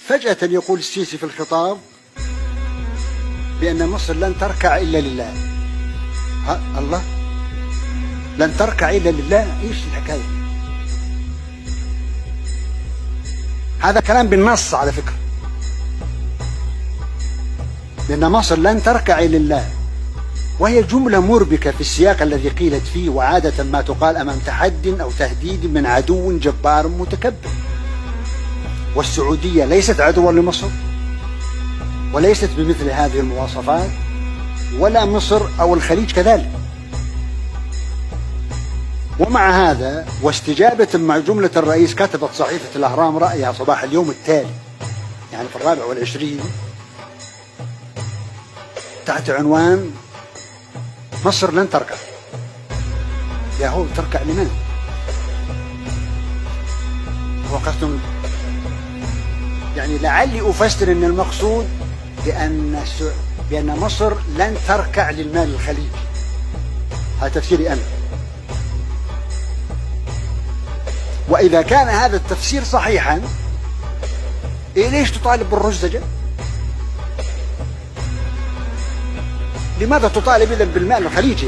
فجأة يقول السيسي في الخطاب بأن مصر لن تركع إلا لله. الله، لن تركع إلا لله؟ إيش الحكاية؟ هذا كلام بالنص على فكرة، بأن مصر لن تركع إلا لله، وهي جملة مربكة في السياق الذي قيلت فيه، وعادة ما تقال أمام تحد أو تهديد من عدو جبار متكبر. والسعودية ليست عدوا لمصر، وليست بمثل هذه المواصفات، ولا مصر أو الخليج كذلك. ومع هذا واستجابة مع جملة الرئيس، كتبت صحيفة الأهرام رأيها صباح اليوم التالي، يعني في 24 تحت عنوان مصر لن تركع. يا هو تركع لمن؟ وقفتم يعني لعلي أفسر أن المقصود بأن مصر لن تركع للمال الخليجي. هذا تفسيري أنا. وإذا كان هذا التفسير صحيحا، ليش تطالب بالرزدجة؟ لماذا تطالب إذن بالمال الخليجي؟